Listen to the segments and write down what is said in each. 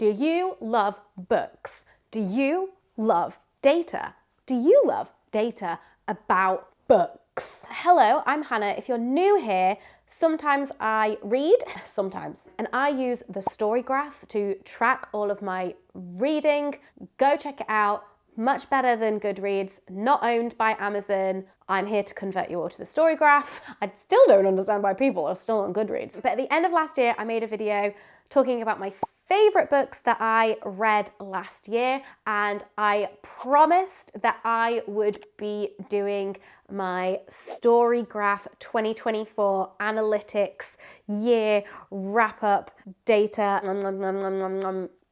Do you love books? Do you love data? Do you love data about books? Hello, I'm Hannah. If you're new here, sometimes I read, and I use the story graph to track all of my reading. Go check it out. Much better than Goodreads, not owned by Amazon. I'm here to convert you all to the story graph. I still don't understand why people are still on Goodreads. But at the end of last year, I made a video talking about my favorite books that I read last year, and I promised that I would be doing my story graph 2024 analytics year wrap up data.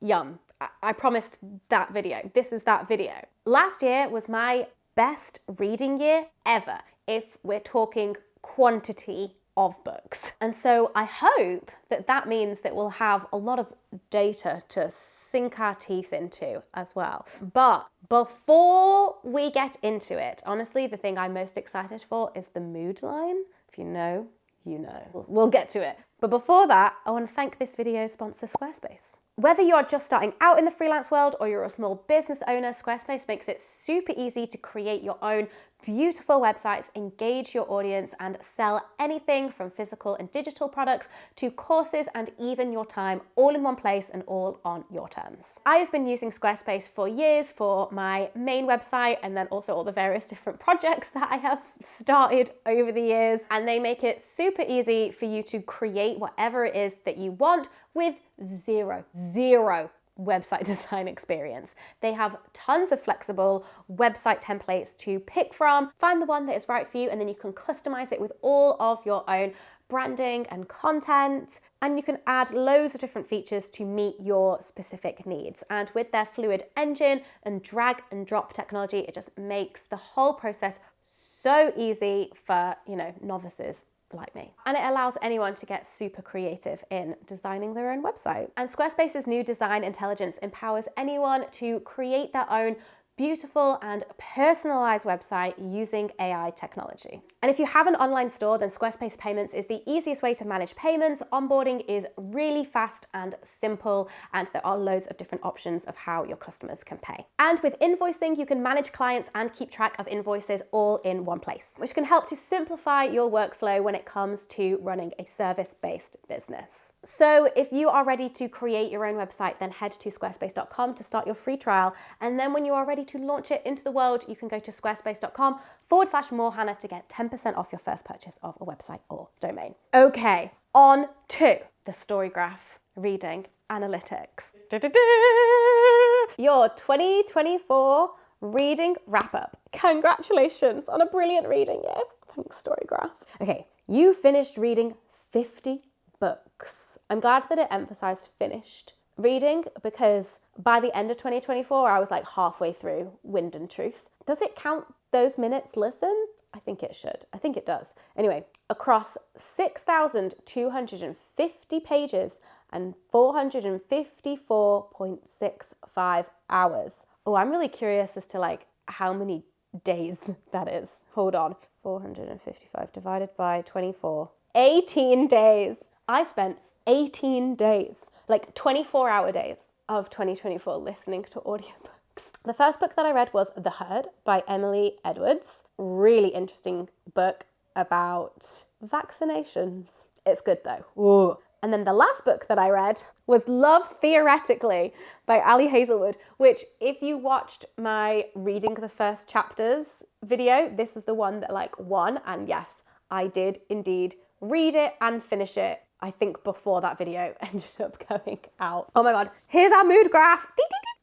Yum. I promised that video. This is that video. Last year was my best reading year ever, if we're talking quantity of books. And so I hope that that means that we'll have a lot of data to sink our teeth into as well. But before we get into it, honestly, the thing I'm most excited for is the mood line. If you know, you know. We'll get to it. But before that, I want to thank this video's sponsor, Squarespace. Whether you're just starting out in the freelance world or you're a small business owner, Squarespace makes it super easy to create your own beautiful websites, engage your audience, and sell anything from physical and digital products to courses and even your time, all in one place and all on your terms. I've been using Squarespace for years for my main website and then also all the various different projects that I have started over the years, and they make it super easy for you to create whatever it is that you want with zero website design experience. They have tons of flexible website templates to pick from. Find the one that is right for you, and then you can customize it with all of your own branding and content, and you can add loads of different features to meet your specific needs. And with their fluid engine and drag and drop technology, it just makes the whole process so easy for, novices like me. And it allows anyone to get super creative in designing their own website. And Squarespace's new design intelligence empowers anyone to create their own beautiful and personalized website using AI technology. And if you have an online store, then Squarespace Payments is the easiest way to manage payments. Onboarding is really fast and simple, and there are loads of different options of how your customers can pay. And with invoicing, you can manage clients and keep track of invoices all in one place, which can help to simplify your workflow when it comes to running a service-based business. So if you are ready to create your own website, then head to squarespace.com to start your free trial. And then when you are ready to launch it into the world, you can go to squarespace.com/morehannah to get 10% off your first purchase of a website or domain. Okay, on to the story graph reading analytics. Your 2024 reading wrap up. Congratulations on a brilliant reading year. Thanks, story graph. Okay, you finished reading 50 books. I'm glad that it emphasized finished reading, because by the end of 2024, I was like halfway through Wind and Truth. Does it count those minutes listened? I think it should. I think it does. Anyway, across 6,250 pages and 454.65 hours. Oh, I'm really curious as to how many days that is. Hold on. 455 divided by 24. 18 days. I spent 18 days, 24-hour days of 2024 listening to audiobooks. The first book that I read was The Herd by Emily Edwards. Really interesting book about vaccinations. It's good though. Ooh. And then the last book that I read was Love Theoretically by Ali Hazelwood, which if you watched my reading the first chapters video, this is the one that won. And yes, I did indeed read it and finish it, I think before that video ended up going out. Oh my God, here's our mood graph.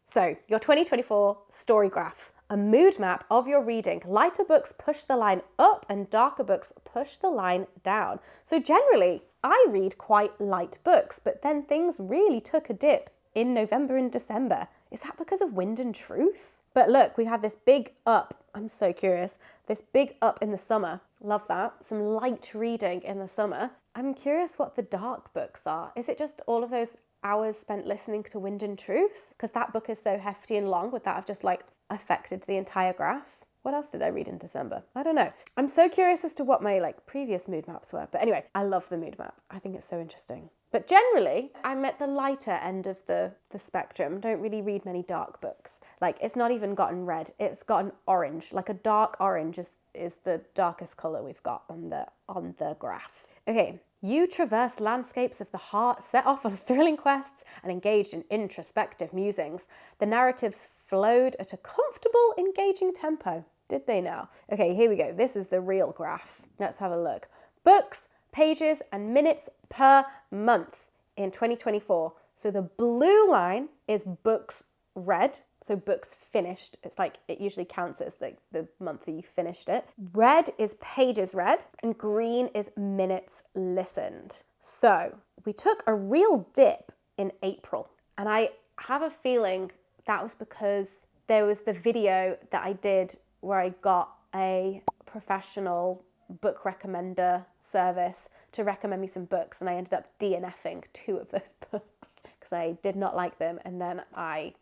So your 2024 story graph, a mood map of your reading. Lighter books push the line up and darker books push the line down. So generally, I read quite light books, but then things really took a dip in November and December. Is that because of Wind and Truth? But look, we have this big up. I'm so curious. This big up in the summer. Love that. Some light reading in the summer. I'm curious what the dark books are. Is it just all of those hours spent listening to Wind and Truth? Because that book is so hefty and long. Would that have just affected the entire graph? What else did I read in December? I don't know. I'm so curious as to what my like previous mood maps were. But anyway, I love the mood map. I think it's so interesting. But generally, I'm at the lighter end of the spectrum. Don't really read many dark books. Like, it's not even gotten red. It's gotten orange. Like a dark orange is the darkest colour we've got on the graph. Okay. You traverse landscapes of the heart, set off on thrilling quests, and engaged in introspective musings. The narratives flowed at a comfortable, engaging tempo. Did they now? Okay, here we go. This is the real graph. Let's have a look. Books, pages, and minutes per month in 2024. So the blue line is books read, so books finished. It's like it usually counts as the month that you finished it. Red is pages read, and green is minutes listened. So we took a real dip in April, and I have a feeling that was because there was the video that I did where I got a professional book recommender service to recommend me some books, and I ended up DNFing 2 of those books because I did not like them, and then I,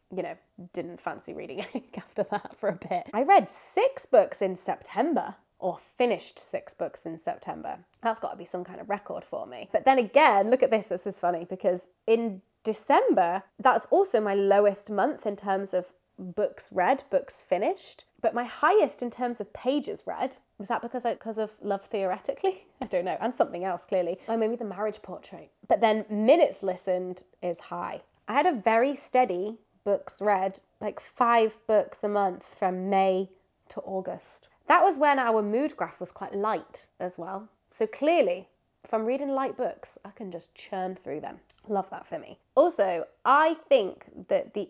didn't fancy reading anything after that for a bit. I read 6 books in September, or finished 6 books in September. That's got to be some kind of record for me. But then again, look at this. This is funny because in December, that's also my lowest month in terms of books read, books finished, but my highest in terms of pages read. Was that because of Love Theoretically? I don't know. And something else, clearly. Oh, maybe The Marriage Portrait. But then minutes listened is high. I had a very steady books read, like 5 books a month from May to August. That was when our mood graph was quite light as well. So clearly, if I'm reading light books, I can just churn through them. Love that for me. Also, I think that the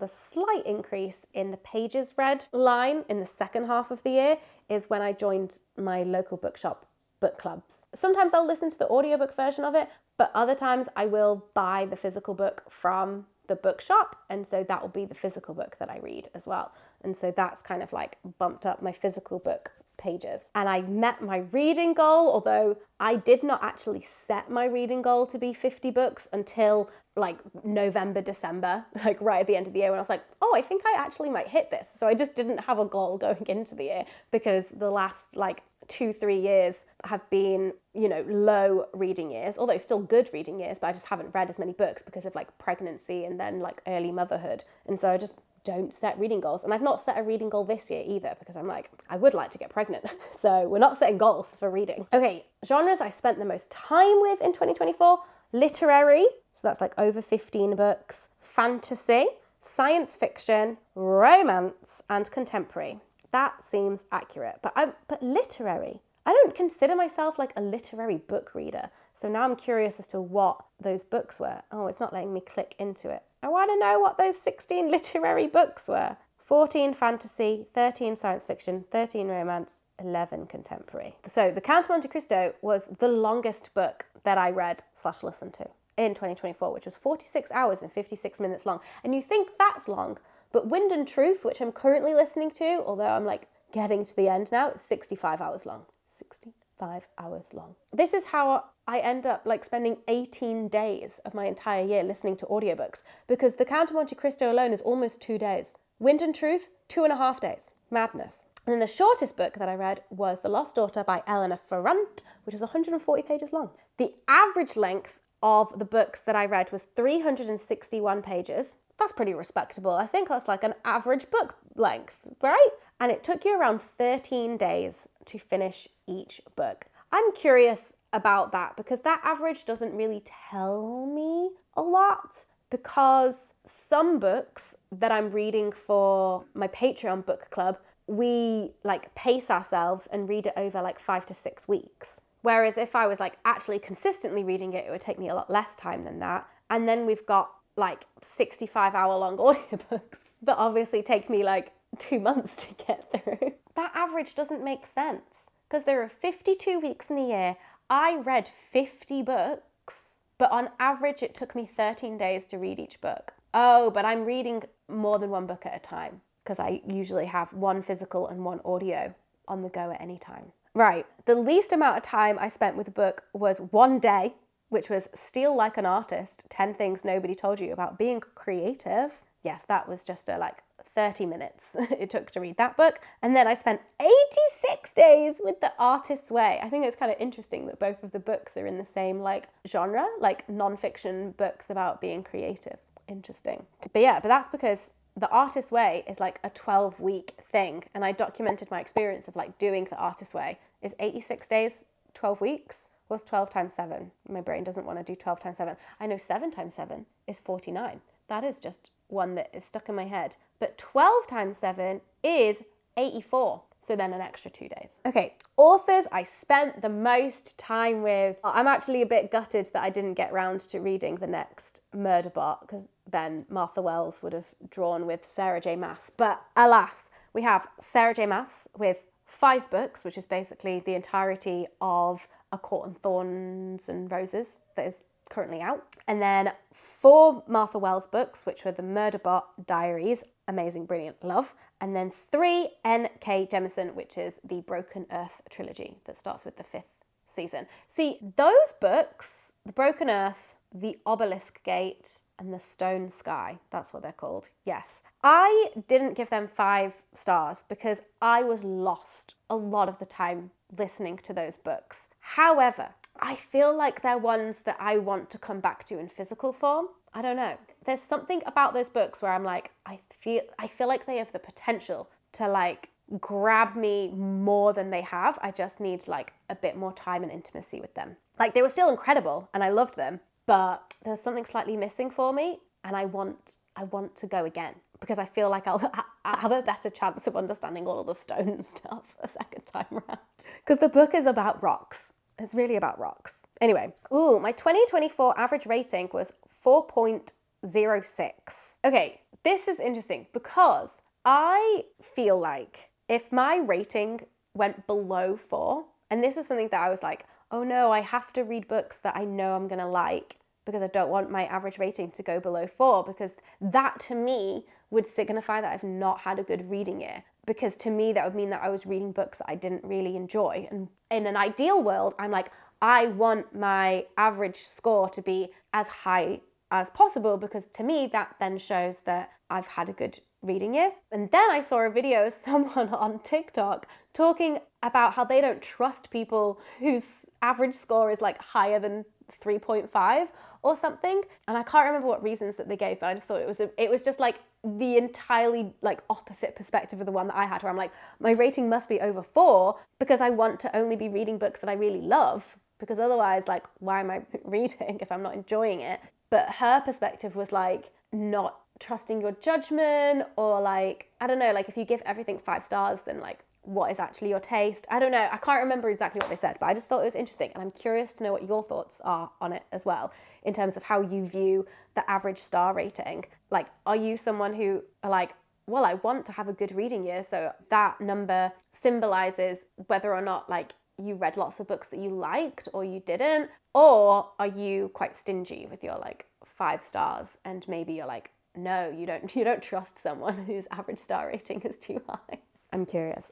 slight increase in the pages read line in the second half of the year is when I joined my local bookshop book clubs. Sometimes I'll listen to the audiobook version of it, but other times I will buy the physical book from the bookshop, and so that will be the physical book that I read as well. And so that's kind of like bumped up my physical book pages. And I met my reading goal, although I did not actually set my reading goal to be 50 books until like November, December, like right at the end of the year when I was like, oh, I think I actually might hit this. So I just didn't have a goal going into the year because the last like 2-3 years have been, low reading years, although still good reading years, but I just haven't read as many books because of like pregnancy and then like early motherhood. And so I just don't set reading goals. And I've not set a reading goal this year either because I'm like, I would like to get pregnant. So we're not setting goals for reading. Okay, genres I spent the most time with in 2024, literary, so that's like over 15 books, fantasy, science fiction, romance, and contemporary. That seems accurate, but literary. I don't consider myself like a literary book reader. So now I'm curious as to what those books were. Oh, it's not letting me click into it. I want to know what those 16 literary books were. 14 fantasy, 13 science fiction, 13 romance, 11 contemporary. So The Count of Monte Cristo was the longest book that I read / listened to in 2024, which was 46 hours and 56 minutes long. And you think that's long, but Wind and Truth, which I'm currently listening to, although I'm like getting to the end now, it's 65 hours long. 65 hours long. This is how I end up like spending 18 days of my entire year listening to audiobooks, because The Count of Monte Cristo alone is almost 2 days. Wind and Truth, 2.5 days. Madness. And then the shortest book that I read was The Lost Daughter by Eleanor Ferrant, which is 140 pages long. The average length of the books that I read was 361 pages. That's pretty respectable. I think that's like an average book length, right? And it took you around 13 days to finish each book. I'm curious about that because that average doesn't really tell me a lot, because some books that I'm reading for my Patreon book club, we like pace ourselves and read it over like 5 to 6 weeks. Whereas if I was like actually consistently reading it, it would take me a lot less time than that. And then we've got like 65-hour-long audiobooks that obviously take me like 2 months to get through. That average doesn't make sense because there are 52 weeks in a year. I read 50 books, but on average it took me 13 days to read each book. Oh, but I'm reading more than one book at a time because I usually have one physical and one audio on the go at any time. Right, the least amount of time I spent with a book was 1 day, which was Steal Like an Artist, 10 Things Nobody Told You About Being Creative. Yes, that was just a like 30 minutes it took to read that book. And then I spent 86 days with The Artist's Way. I think it's kind of interesting that both of the books are in the same like genre, like non-fiction books about being creative. Interesting. But yeah, but that's because The Artist's Way is like a 12-week thing. And I documented my experience of like doing The Artist's Way. Is 86 days 12 weeks? What's 12 times 7? My brain doesn't want to do 12 times 7. I know 7 times 7 is 49. That is just one that is stuck in my head. But 12 times 7 is 84. So then an extra 2 days. Okay, authors I spent the most time with. I'm actually a bit gutted that I didn't get round to reading the next Murderbot, because then Martha Wells would have drawn with Sarah J. Maas. But alas, we have Sarah J. Maas with 5 books, which is basically the entirety of A Court in Thorns and Roses that is currently out. And then 4 Martha Wells books, which were the Murderbot Diaries, amazing, brilliant, love. And then 3 N.K. Jemisin, which is the Broken Earth trilogy that starts with the 5th season. See, those books, The Broken Earth, The Obelisk Gate, and The Stone Sky, that's what they're called, yes. I didn't give them 5 stars because I was lost a lot of the time listening to those books. However, I feel like they're ones that I want to come back to in physical form. I don't know. There's something about those books where I'm like, I feel like they have the potential to like grab me more than they have. I just need like a bit more time and intimacy with them. Like they were still incredible and I loved them, but there's something slightly missing for me, and I want to go again because I feel like I'll have a better chance of understanding all of the stone stuff a second time around. Because the book is about rocks. It's really about rocks. Anyway, my 2024 average rating was 4.06. Okay, this is interesting because I feel like if my rating went below 4, and this is something that I was like, oh no, I have to read books that I know I'm gonna like because I don't want my average rating to go below 4, because that to me would signify that I've not had a good reading year. Because to me, that would mean that I was reading books that I didn't really enjoy. And in an ideal world, I'm like, I want my average score to be as high as possible, because to me, that then shows that I've had a good reading year. And then I saw a video of someone on TikTok talking about how they don't trust people whose average score is like higher than 3.5 or something. And I can't remember what reasons that they gave, but I just thought it was just like the entirely like opposite perspective of the one that I had, where I'm like, my rating must be over 4 because I want to only be reading books that I really love, because otherwise, like, why am I reading if I'm not enjoying it? But her perspective was like not trusting your judgment, or like, I don't know, like if you give everything 5 stars, then like what is actually your taste? I don't know. I can't remember exactly what they said, but I just thought it was interesting. And I'm curious to know what your thoughts are on it as well, in terms of how you view the average star rating. Like, are you someone who are like, well, I want to have a good reading year, so that number symbolizes whether or not like you read lots of books that you liked or you didn't? Or are you quite stingy with your like 5 stars, and maybe you're like, no, you don't trust someone whose average star rating is too high? I'm curious.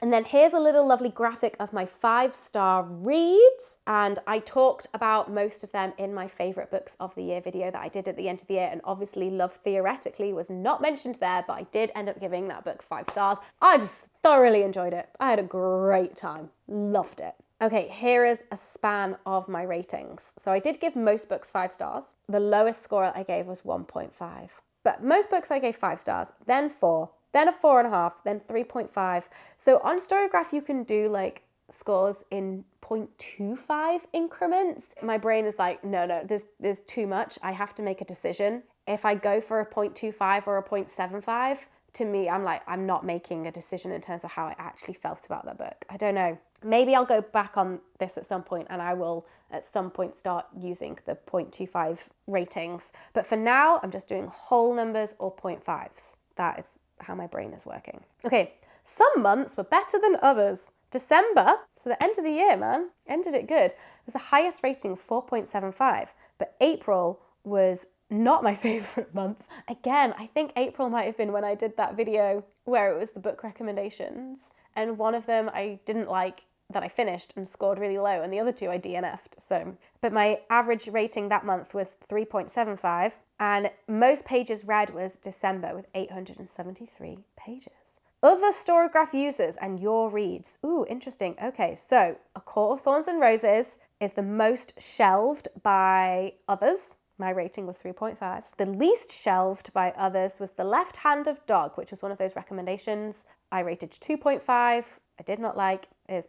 And then here's a little lovely graphic of my 5-star reads. And I talked about most of them in my favorite books of the year video that I did at the end of the year. And obviously Love Theoretically was not mentioned there, but I did end up giving that book 5 stars. I just thoroughly enjoyed it. I had a great time. Loved it. Okay, here is a span of my ratings. So I did give most books 5 stars. The lowest score I gave was 1.5. But most books I gave 5 stars, then 4, then a 4.5, then 3.5. So on Storygraph, you can do like scores in 0.25 increments. My brain is like, no, there's too much. I have to make a decision. If I go for a 0.25 or a 0.75, to me, I'm like, I'm not making a decision in terms of how I actually felt about that book. I don't know. Maybe I'll go back on this at some point, and I will at some point start using the 0.25 ratings. But for now, I'm just doing whole numbers or 0.5s. That is how my brain is working. Okay, some months were better than others. December, so the end of the year, man, ended it good. It was the highest rating of 4.75, but April was not my favorite month. Again, I think April might have been when I did that video where it was the book recommendations, and one of them I didn't like that I finished and scored really low, and the other 2 I DNF'd. So, but my average rating that month was 3.75. And most pages read was December with 873 pages. Other Storygraph users and your reads. Ooh, interesting. Okay, so A Court of Thorns and Roses is the most shelved by others. My rating was 3.5. The least shelved by others was The Left Hand of Dog, which was one of those recommendations. I rated 2.5. I did not like. It is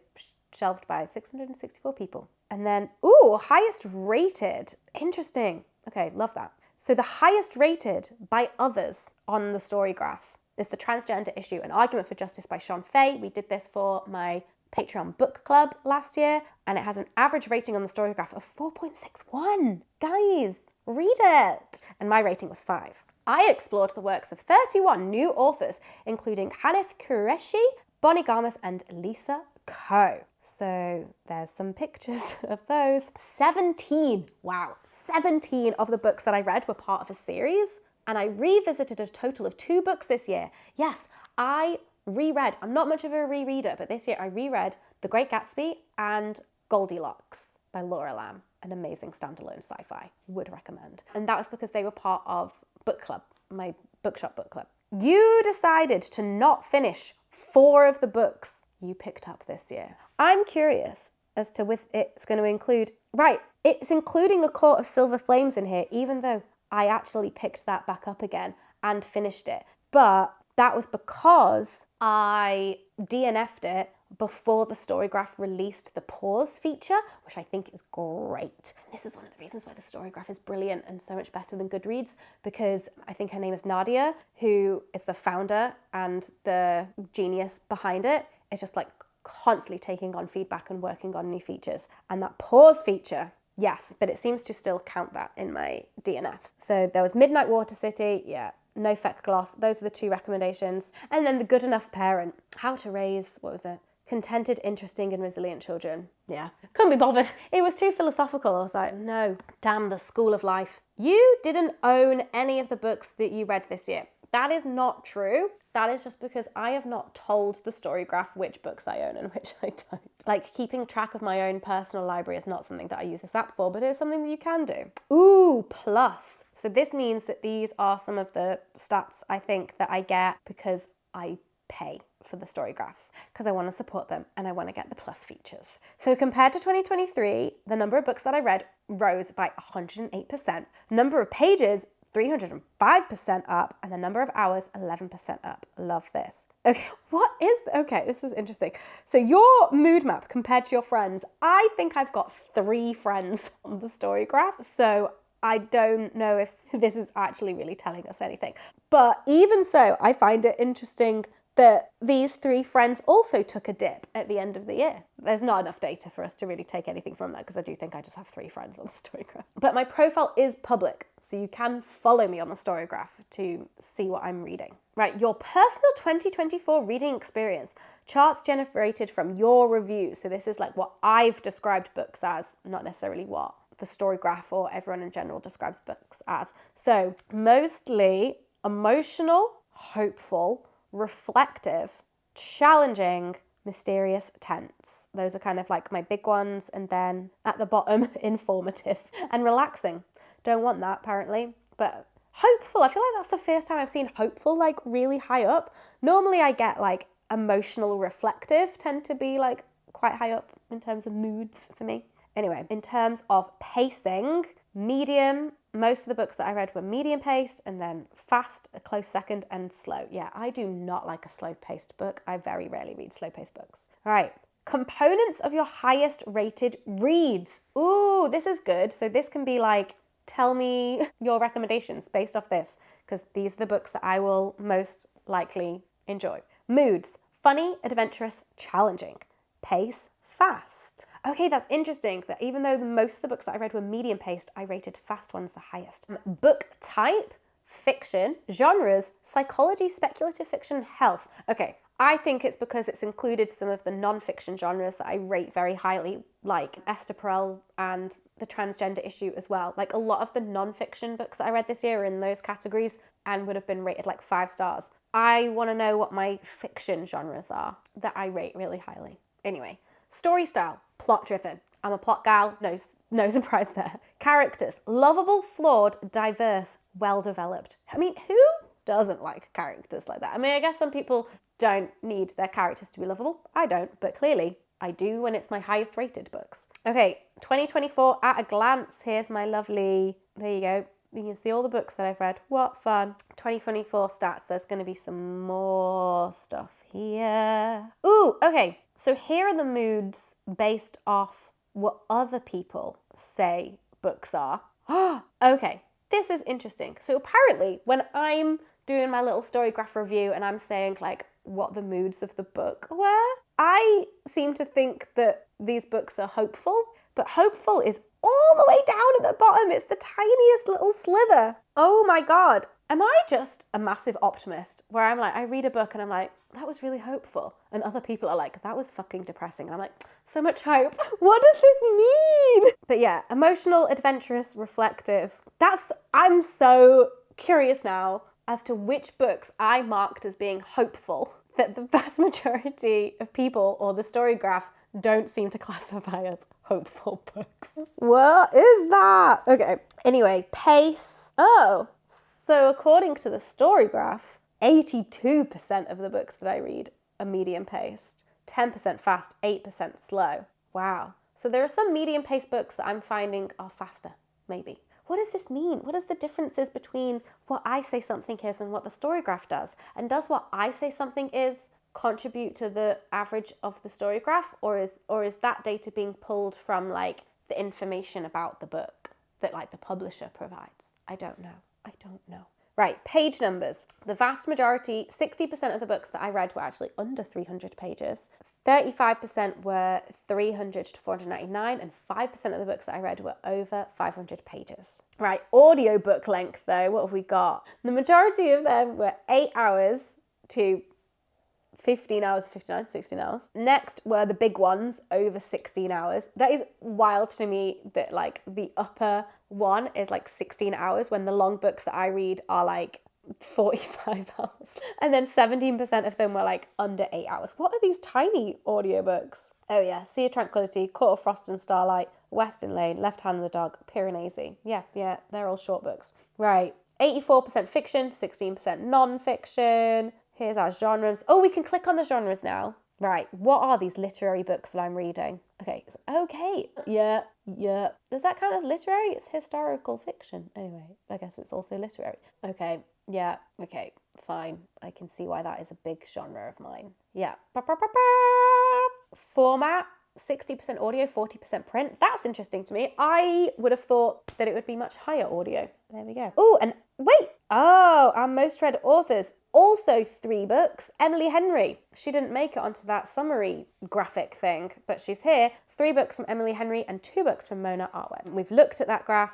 shelved by 664 people. And then, ooh, highest rated. Interesting. Okay, love that. So the highest rated by others on the Storygraph is The Transgender Issue, An Argument for Justice by Sean Fay. We did this for my Patreon book club last year, and it has an average rating on the Storygraph of 4.61. Guys, read it. And my rating was 5. I explored the works of 31 new authors, including Hanif Qureshi, Bonnie Garmus, and Lisa Ko. So there's some pictures of those. 17, wow, 17 of the books that I read were part of a series, and I revisited a total of 2 books this year. Yes, I reread, I'm not much of a rereader, but this year I reread The Great Gatsby and Goldilocks by Laura Lamb, an amazing standalone sci-fi, would recommend. And that was because they were part of book club, my bookshop book club. You decided to not finish 4 of the books you picked up this year. I'm curious as to if it's going to include, right, it's including A Court of Silver Flames in here, even though I actually picked that back up again and finished it. But that was because I DNF'd it before the Storygraph released the pause feature, which I think is great. And this is one of the reasons why the Storygraph is brilliant and so much better than Goodreads, because I think her name is Nadia, who is the founder and the genius behind it, is just like constantly taking on feedback and working on new features. And that pause feature, yes, but it seems to still count that in my DNFs. So there was Midnight Water City, yeah, No Feck Gloss, those are the 2 recommendations. And then The Good Enough Parent, how to raise, what was it? Contented, interesting, and resilient children. Yeah, couldn't be bothered. It was too philosophical. I was like, no, damn the school of life. You didn't own any of the books that you read this year. That is not true. That is just because I have not told the Storygraph which books I own and which I don't. Like, keeping track of my own personal library is not something that I use this app for, but it's something that you can do. Ooh, plus. So this means that these are some of the stats I think that I get because I pay for the Storygraph, because I want to support them and I want to get the plus features. So compared to 2023, the number of books that I read rose by 108%. Number of pages, 305% up, and the number of hours, 11% up. Love this. Okay, okay, this is interesting. So your mood map compared to your friends, I think I've got 3 friends on the Storygraph, so I don't know if this is actually really telling us anything. But even so, I find it interesting that these 3 friends also took a dip at the end of the year. There's not enough data for us to really take anything from that, because I do think I just have 3 friends on the Storygraph. But my profile is public, so you can follow me on the Storygraph to see what I'm reading. Right, your personal 2024 reading experience, charts generated from your reviews. So this is like what I've described books as, not necessarily what the Storygraph or everyone in general describes books as. So mostly emotional, hopeful, reflective, challenging, mysterious, tense. Those are kind of like my big ones. And then at the bottom, informative and relaxing. Don't want that apparently, but hopeful. I feel like that's the first time I've seen hopeful like really high up. Normally I get like emotional, reflective tend to be like quite high up in terms of moods for me. Anyway, in terms of pacing, medium. Most of the books that I read were medium paced, and then fast, a close second, and slow. Yeah, I do not like a slow paced book. I very rarely read slow paced books. All right, components of your highest rated reads. Ooh, this is good. So this can be like, tell me your recommendations based off this, because these are the books that I will most likely enjoy. Moods, funny, adventurous, challenging. Pace, fast. Okay, that's interesting that even though most of the books that I read were medium paced, I rated fast ones the highest. Book type, fiction, genres, psychology, speculative fiction, health. Okay, I think it's because it's included some of the non-fiction genres that I rate very highly, like Esther Perel and The Transgender Issue as well. Like a lot of the non-fiction books that I read this year are in those categories and would have been rated like 5 stars. I want to know what my fiction genres are that I rate really highly. Anyway, story style, plot driven. I'm a plot gal, no surprise there. Characters, lovable, flawed, diverse, well-developed. I mean, who doesn't like characters like that? I mean, I guess some people don't need their characters to be lovable. I don't, but clearly I do when it's my highest rated books. Okay, 2024 at a glance. Here's my lovely, there you go. You can see all the books that I've read. What fun. 2024 stats. There's going to be some more stuff here. Ooh, okay. So here are the moods based off what other people say books are. Okay, this is interesting. So apparently when I'm doing my little Storygraph review and I'm saying like what the moods of the book were, I seem to think that these books are hopeful, but hopeful is all the way down at the bottom. It's the tiniest little sliver. Oh my God. Am I just a massive optimist where I'm like, I read a book and I'm like, that was really hopeful. And other people are like, that was fucking depressing. And I'm like, so much hope. What does this mean? But yeah, emotional, adventurous, reflective. I'm so curious now as to which books I marked as being hopeful that the vast majority of people or the Storygraph don't seem to classify as hopeful books. What is that? Okay. Anyway, pace. Oh, so according to the Storygraph, 82% of the books that I read are medium paced, 10% fast, 8% slow. Wow. So there are some medium paced books that I'm finding are faster, maybe. What does this mean? What is the differences between what I say something is and what the Storygraph does? And does what I say something is contribute to the average of the Storygraph, or is that data being pulled from like the information about the book that like the publisher provides? I don't know. Right, page numbers. The vast majority, 60% of the books that I read were actually under 300 pages. 35% were 300 to 499, and 5% of the books that I read were over 500 pages. Right, audiobook length though, what have we got? The majority of them were 8 hours to 15 hours, 59, 16 hours. Next were the big ones, over 16 hours. That is wild to me that like the upper one is like 16 hours when the long books that I read are like 45 hours. And then 17% of them were like under 8 hours. What are these tiny audiobooks? Oh yeah, Sea of Tranquility, Court of Frost and Starlight, Western Lane, Left Hand of the Dog, Piranesi. Yeah, they're all short books. Right, 84% fiction, 16% non-fiction. Here's our genres. Oh, we can click on the genres now. Right, what are these literary books that I'm reading? Okay, yeah. Does that count as literary? It's historical fiction. Anyway, I guess it's also literary. Okay, yeah, okay, fine. I can see why that is a big genre of mine. Yeah. Format, 60% audio, 40% print. That's interesting to me. I would have thought that it would be much higher audio. There we go. Oh, and wait. Oh, our most read authors. Also 3 books. Emily Henry. She didn't make it onto that summary graphic thing, but she's here. 3 books from Emily Henry and 2 books from Mona Arwen. We've looked at that graph.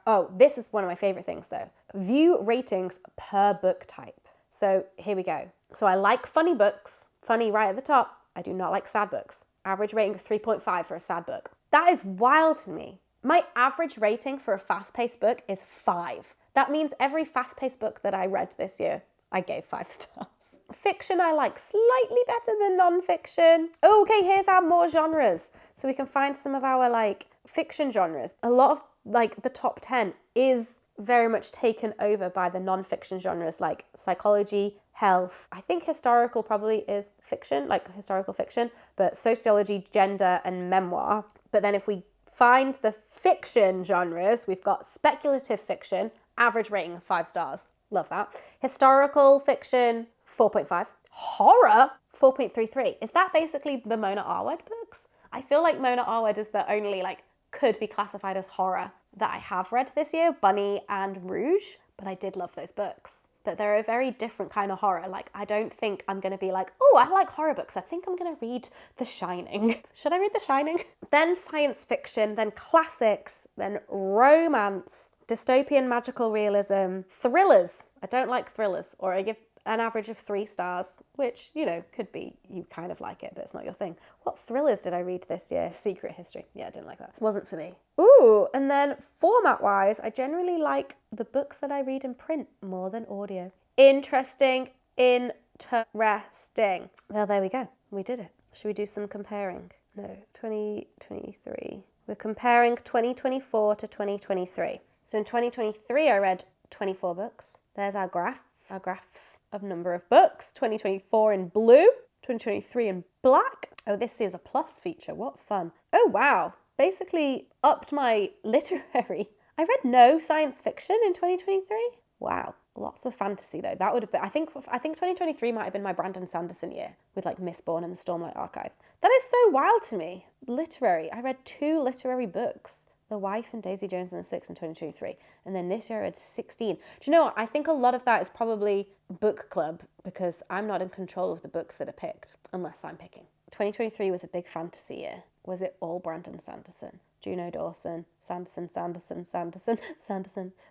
Oh, this is one of my favorite things though. View ratings per book type. So here we go. So I like funny books. Funny right at the top. I do not like sad books. Average rating of 3.5 for a sad book. That is wild to me. My average rating for a fast-paced book is 5. That means every fast-paced book that I read this year, I gave 5 stars. Fiction I like slightly better than non-fiction. Okay, here's our more genres. So we can find some of our like fiction genres. A lot of like the top 10 is very much taken over by the non-fiction genres like psychology, health. I think historical probably is fiction, like historical fiction, but sociology, gender, and memoir. But then if we find the fiction genres, we've got speculative fiction, average rating of 5 stars. Love that. Historical fiction, 4.5. Horror, 4.33. Is that basically the Mona Arwen books? I feel like Mona Arwen is the only like could be classified as horror that I have read this year, Bunny and Rouge, but I did love those books. But they're a very different kind of horror. Like, I don't think I'm going to be like, oh, I like horror books. I think I'm going to read The Shining. Should I read The Shining? Then science fiction, then classics, then romance, dystopian magical realism, thrillers. I don't like thrillers, or I give an average of 3 stars, which, you know, could be you kind of like it, but it's not your thing. What thrillers did I read this year? Secret History. Yeah, I didn't like that. Wasn't for me. Ooh, and then format-wise, I generally like the books that I read in print more than audio. Interesting. Well, there we go. We did it. Should we do some comparing? No, 2023. We're comparing 2024 to 2023. So in 2023, I read 24 books. There's our graphs of number of books. 2024 in blue, 2023 in black. Oh, this is a plus feature. What fun. Oh, wow. Basically upped my literary. I read no science fiction in 2023. Wow. Lots of fantasy though. That would have been, I think 2023 might have been my Brandon Sanderson year with like Mistborn and the Stormlight Archive. That is so wild to me. Literary. I read 2 literary books. The Wife and Daisy Jones and the Six in 2023. And then this year I read 16. Do you know what? I think a lot of that is probably book club because I'm not in control of the books that are picked unless I'm picking. 2023 was a big fantasy year. Was it all Brandon Sanderson? Juno Dawson, Sanderson.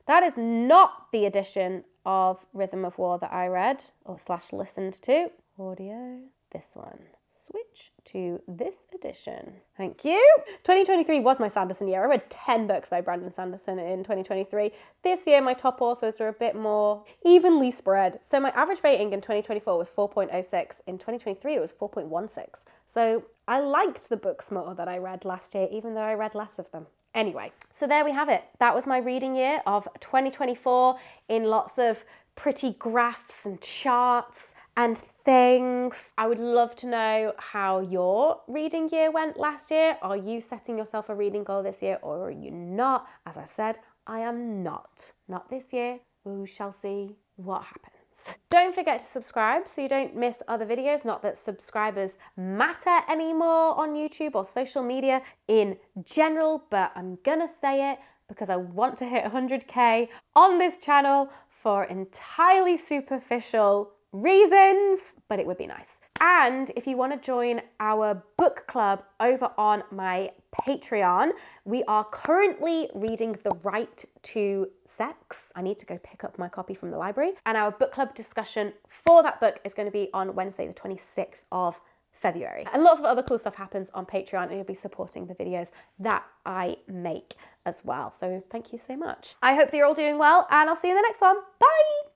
That is not the edition of Rhythm of War that I read or / listened to. Audio, this one. Switch to this edition. Thank you. 2023 was my Sanderson year. I read 10 books by Brandon Sanderson in 2023. This year, my top authors are a bit more evenly spread. So my average rating in 2024 was 4.06. In 2023, it was 4.16. So I liked the books more that I read last year, even though I read less of them. Anyway, so there we have it. That was my reading year of 2024 in lots of pretty graphs and charts and things. I would love to know how your reading year went last year. Are you setting yourself a reading goal this year or are you not? As I said, I am not. Not this year. We shall see what happens. Don't forget to subscribe so you don't miss other videos. Not that subscribers matter anymore on YouTube or social media in general, but I'm gonna say it because I want to hit 100K on this channel for entirely superficial reasons, but it would be nice. And if you want to join our book club over on my Patreon, we are currently reading The Right to Sex. I need to go pick up my copy from the library. And our book club discussion for that book is going to be on Wednesday, the 26th of February. And lots of other cool stuff happens on Patreon and you'll be supporting the videos that I make as well. So thank you so much. I hope that you're all doing well and I'll see you in the next one. Bye!